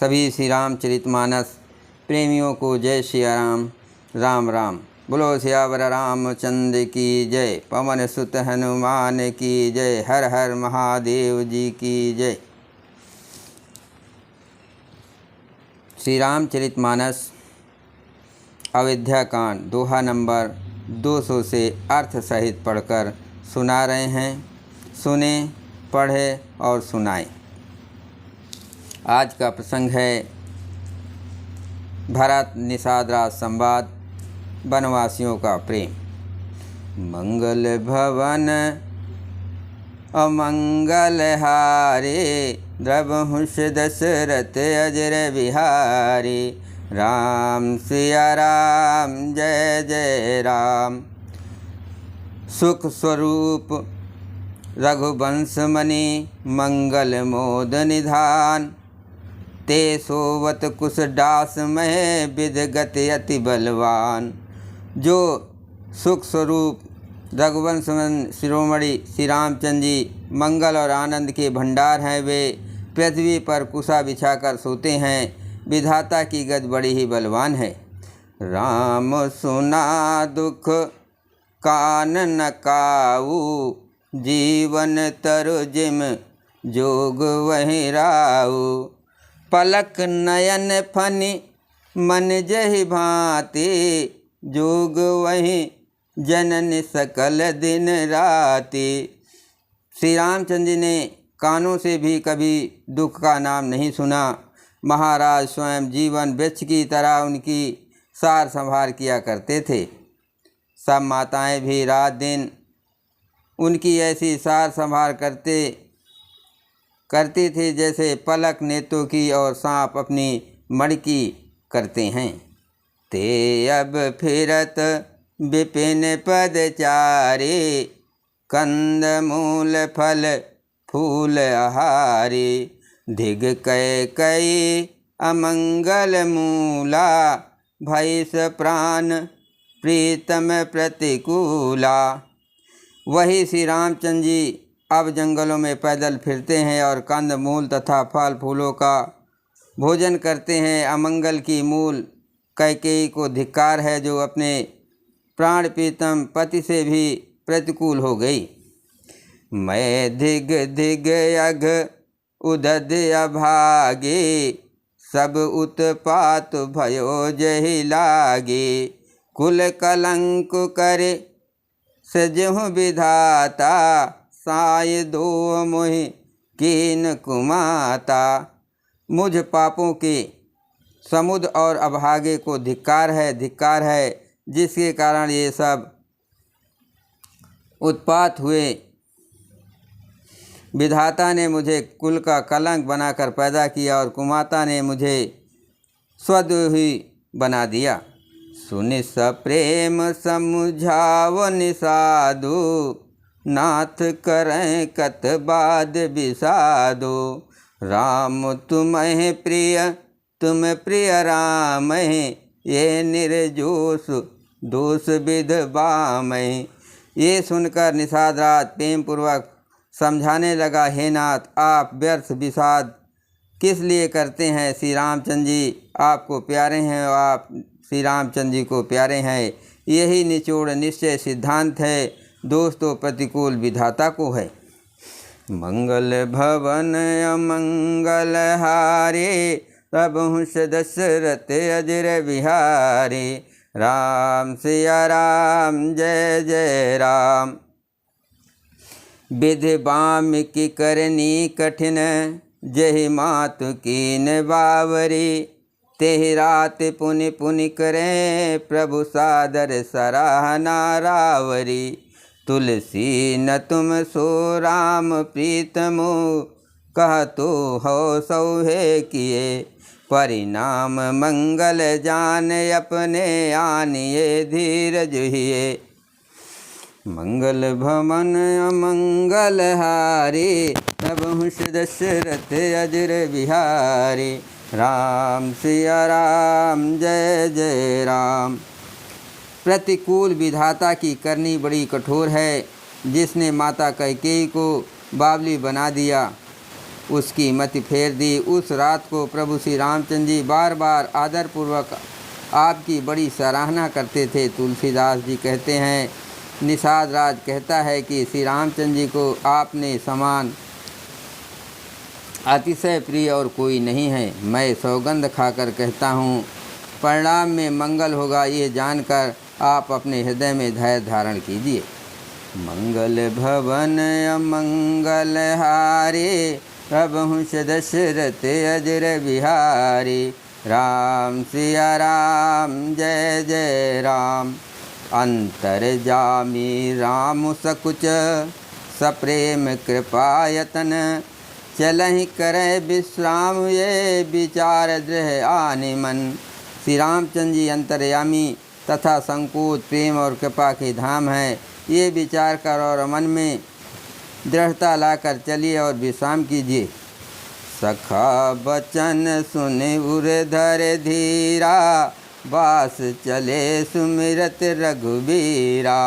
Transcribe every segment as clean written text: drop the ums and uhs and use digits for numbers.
सभी श्री रामचरितमानस प्रेमियों को जय श्री राम। राम राम। बोलो सियावर रामचंद्र की जय। पवन सुत हनुमान की जय। हर हर महादेव जी की जय। श्री रामचरितमानस अयोध्या कांड दोहा नंबर 200 से अर्थ सहित पढ़कर सुना रहे हैं। सुने, पढ़े और सुनाएं। आज का प्रसंग है भरत निषाद राज संवाद, वनवासियों का प्रेम। मंगल भवन अमंगल हारे, द्रवहुष दशरथ अजर बिहारी। राम सिया राम जय जय राम। सुख स्वरूप रघुवंश मणि, मंगल मोद निधान। ते सोवत कुश डास मह, विद गति अति बलवान। जो सुख स्वरूप रघुवंश शिरोमणि श्री रामचंद्र जी मंगल और आनंद के भंडार हैं, वे पृथ्वी पर कुशा बिछाकर सोते हैं। विधाता की गद बड़ी ही बलवान है। राम सुना दुख कान न काऊ, जीवन तरु जिम जोग वही राऊ। पलक नयन फनि मन जहि भांति, जोग वही जनन सकल दिन राति। श्री रामचंद्र जी ने कानों से भी कभी दुख का नाम नहीं सुना। महाराज स्वयं जीवन वृक्ष की तरह उनकी सार संभाल किया करते थे। सब माताएं भी रात दिन उनकी ऐसी सार संभाल करती थी जैसे पलक नेत्रों की और सांप अपनी मड़की करते हैं। ते अब फिरत विपिन पदचारे, कंद मूल फल फूल आहारी। धिग कई अमंगल मूला, भैस प्राण प्रीतम प्रतिकूला। वही श्री रामचंद्र जी अब जंगलों में पैदल फिरते हैं और कंद मूल तथा फल फूलों का भोजन करते हैं। अमंगल की मूल कैकेयी को धिक्कार है, जो अपने प्राण प्रीतम पति से भी प्रतिकूल हो गई। मैं धिग धिग अघ उदध अभागे, सब उत्पात भयो जहि लागे। कुल कलंक करे सजहु विधाता, साय दो मोहि कीन कुमाता। मुझ पापों के समुद्र और अभागे को धिक्कार है, जिसके कारण ये सब उत्पात हुए। विधाता ने मुझे कुल का कलंक बनाकर पैदा किया और कुमाता ने मुझे स्वद्रोही बना दिया। सुनि सप्रेम समझाव निषादु, नाथ करें कत बाद विषादो। राम तुम्हें प्रिय तुम प्रिय राम, ये निर्जोष दोष विध बाम। ये सुनकर निषाद राज प्रेम पूर्वक समझाने लगा, हे नाथ, आप व्यर्थ विषाद किस लिए करते हैं? श्री रामचंद्र जी आपको प्यारे हैं और आप श्री रामचंद्र जी को प्यारे हैं। यही निचोड़ निश्चय सिद्धांत है। दोस्तों, प्रतिकूल विधाता को है। मंगल भवन अमंगल हारे, प्रभुष दशरथ अजर बिहारी। राम सिया राम जय जय राम। विधि बाम की करनी कठिन, जहि मातु कीन बावरी। तेहि रात पुनि पुनि करें, प्रभु सादर सराहना रावरी। तुलसी न तुम सो राम प्रीतमो, कहतो हो सौहे किए। परिणाम मंगल जान, अपने आनिए धीरज हिए। मंगल भवन अमंगल हारे, प्रभुष दशरथ अजर बिहारी। राम सिया राम जय जय राम। प्रतिकूल विधाता की करनी बड़ी कठोर है, जिसने माता कैकेयी को बावली बना दिया। उसकी मति फेर दी। उस रात को प्रभु श्री रामचंद्र जी बार बार आदरपूर्वक आपकी बड़ी सराहना करते थे। तुलसीदास जी कहते हैं, निषाद राज कहता है कि श्री रामचंद्र जी को आपने समान अतिशय प्रिय और कोई नहीं है। मैं सौगंध खाकर कहता हूँ, परिणाम में मंगल होगा, ये जानकर आप अपने हृदय में धैर्य धारण कीजिए। मंगल भवन अमंगल हारे, प्रभुंष दशरथ अजर बिहारी। राम सिया राम जय जय राम। अंतर्जामी राम सकुच, सप्रेम कृपायतन। चलहि करे विश्राम, ये विचार दृढ़ आनि मन। श्री रामचंद्र जी अंतर्यामी तथा संकोच, प्रेम और कृपा के धाम हैं। ये विचार कर और मन में दृढ़ता लाकर चलिए और विश्राम कीजिए। सखा बचन सुने उर धर धीरा, बास चले सुमिरत रघुबीरा।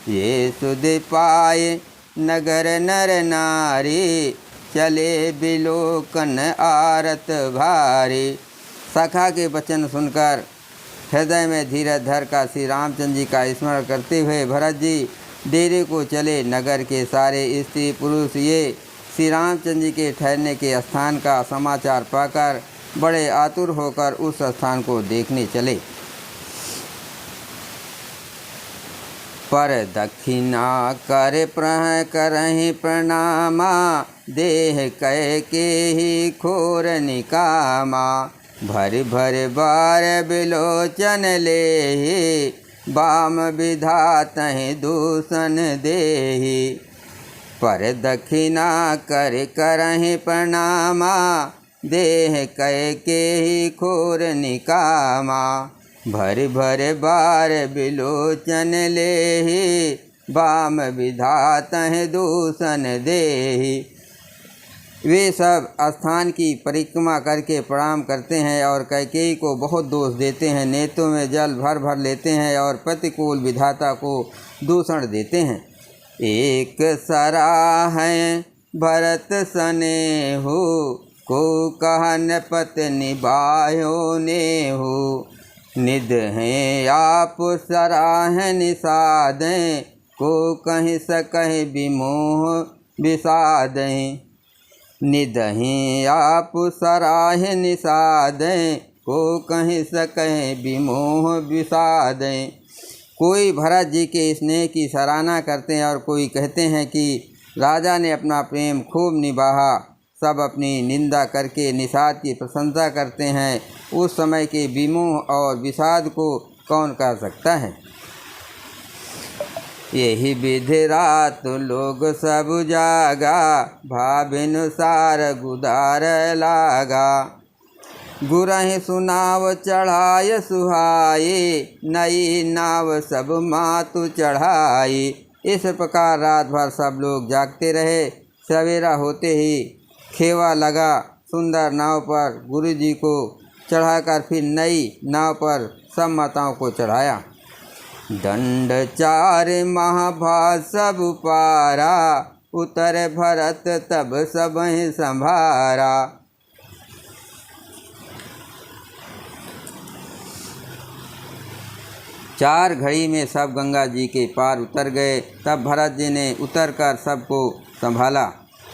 ये सुध पाए नगर नर नारी, चले बिलोकन आरत भारी। सखा के वचन सुनकर हृदय में धीरज धर का श्री रामचंद्र जी का स्मरण करते हुए भरत जी डेरे को चले। नगर के सारे स्त्री पुरुष ये श्री रामचंद्र जी के ठहरने के स्थान का समाचार पाकर बड़े आतुर होकर उस स्थान को देखने चले। पर दक्षिणा कर करहि प्रणामा, देह कह के ही खोर निकामा। भर भर बार बिलोचन लेहि, बाम विधातहि दूषण देहि। पर दक्षिणा कर करहि प्रणामा, देह कह के ही खोर निकामा। भर भर बार बिलोचन लेहि, बाम विधातहि दूषण देहि। वे सब स्थान की परिक्रमा करके प्रणाम करते हैं और कैकेयी को बहुत दोष देते हैं। नेत्रों में जल भर भर लेते हैं और प्रतिकूल विधाता को दूषण देते हैं। एक सराहं भरत सनेहु, को कहन पत निबाह्यो नेहु। निध हैं आप सराहं निषादें, को कहीं सकहि विमोह विषादें। निदहीं आप सराह निषादें, को कहीं सकहि विमोह विषादें। कोई भरत जी के स्नेह की सराहना करते हैं और कोई कहते हैं कि राजा ने अपना प्रेम खूब निभाया। सब अपनी निंदा करके निषाद की प्रशंसा करते हैं। उस समय के विमोह और विषाद को कौन कह सकता है। यही विधि रात लोग सब जागा, भावानुसार गुदार लागा। गुरहि सुनाव चढ़ाय सुहाई, नई नाव सब मातु चढ़ाई। इस प्रकार रात भर सब लोग जागते रहे। सवेरा होते ही खेवा लगा। सुंदर नाव पर गुरु जी को चढ़ाकर फिर नई नाव पर सब माताओं को चढ़ाया। दंड चार महाभा सब पारा, उतर भरत तब सबहि संभारा। चार घड़ी में सब गंगा जी के पार उतर गए। तब भरत जी ने उतरकर सबको संभाला।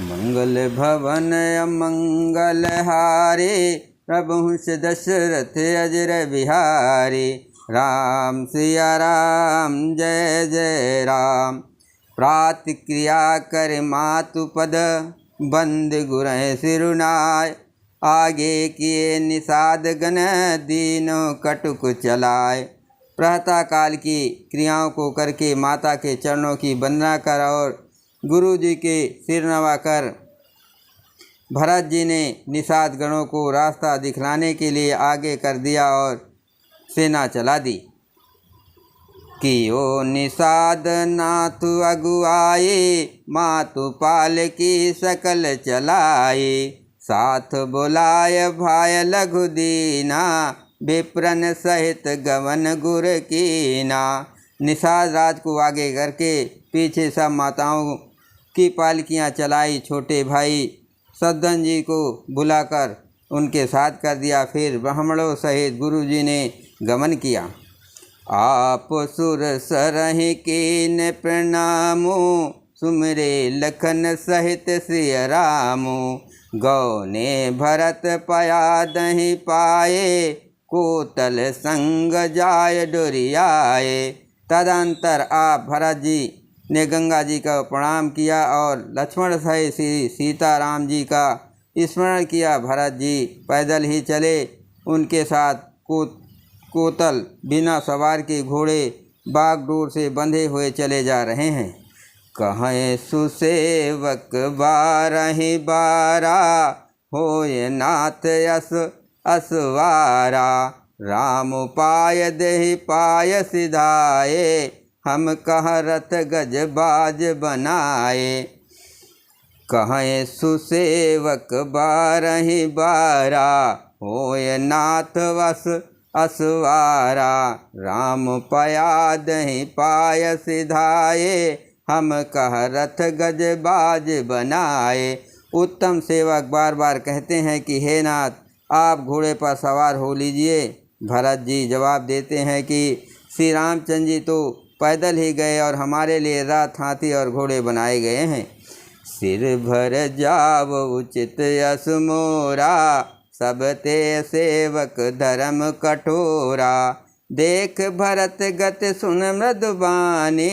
मंगल भवन अमंगल हारे, प्रभुंष दशरथ अजर बिहारी। राम सिया राम जय जय राम। प्रातिक्रिया कर मातु पद, बंद गुरह सिरुनाय। आगे किए निषाद गण, दीनों कटुक चलाए। प्रातः काल की क्रियाओं को करके माता के चरणों की वंदना कर और गुरु जी के सिर नवाकर भरत जी ने निषाद गणों को रास्ता दिखलाने के लिए आगे कर दिया और सेना चला दी। कियो निषाद नाथु अगुआई, मातु पाल की सकल चलाई। साथ बुलाय भाय लघु दीना, विप्रन सहित गवन गुर कीना। निषाद राज को आगे करके पीछे सब माताओं की पालकियां चलाई। छोटे भाई शत्रुघ्न जी को बुलाकर उनके साथ कर दिया। फिर ब्राह्मणों सहित गुरु जी ने गमन किया। आप सुर सरहि कीन प्रणामो, सुमरे लखन सहित सिय रामो। गौ ने भरत पया दहि पाए, कोतल संग जाय डोरियाए। तदंतर आप भरत जी ने गंगा जी का प्रणाम किया और लक्ष्मण सहित श्री सीताराम जी का स्मरण किया। भरत जी पैदल ही चले, उनके साथ कोतल बिना सवार के घोड़े बागडोर से बंधे हुए चले जा रहे हैं। कहें सुसेवक बारहि बारा, होय नाथ यस असवारा। राम पाय देहि पाय सिधाए, हम कह रथ गज बाज बनाए। कहें सुसेवक बारहि बारा, होय नाथ वस असवारा। राम पया दहि पाय सिधाए, हम कह रथ गज बाज बनाए। उत्तम सेवक बार बार कहते हैं कि हे नाथ, आप घोड़े पर सवार हो लीजिए। भरत जी जवाब देते हैं कि श्री रामचंद्र जी तो पैदल ही गए और हमारे लिए रथ, हाथी और घोड़े बनाए गए हैं। सिर भर जाव उचित यस मोरा, सब ते सेवक धर्म कठोरा। देख भरत गत सुन मृदुबानी,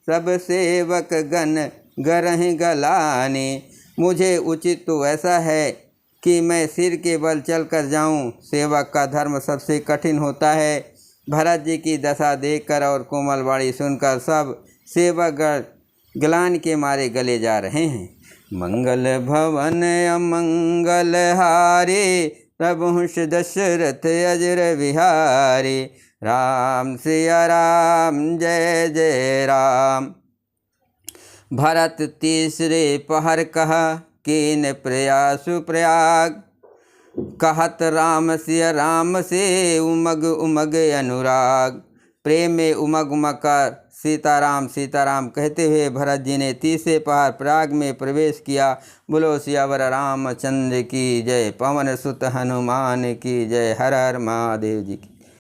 सब सेवक गण गरहि गलानी। मुझे उचित तो ऐसा है कि मैं सिर के बल चल कर जाऊँ, सेवक का धर्म सबसे कठिन होता है। भरत जी की दशा देखकर और कोमल वाणी सुनकर सब सेवकगण ग्लानि के मारे गले जा रहे हैं। मंगल भवन अमंगल हारे, प्रभुंष दशरथ अजर विहारे। राम सिया राम जय जय राम। भरत तीसरे पहर कहा, कीन प्रयासु प्रयाग। कहत राम से उमग उमग अनुराग। प्रेम में उमग उमग कर सीताराम सीताराम कहते हुए भरत जी ने तीसरे पहर प्रयाग में प्रवेश किया। बोलो सियावर रामचंद्र की जय, पवन सुत हनुमान की जय। हर हर महादेव जी की।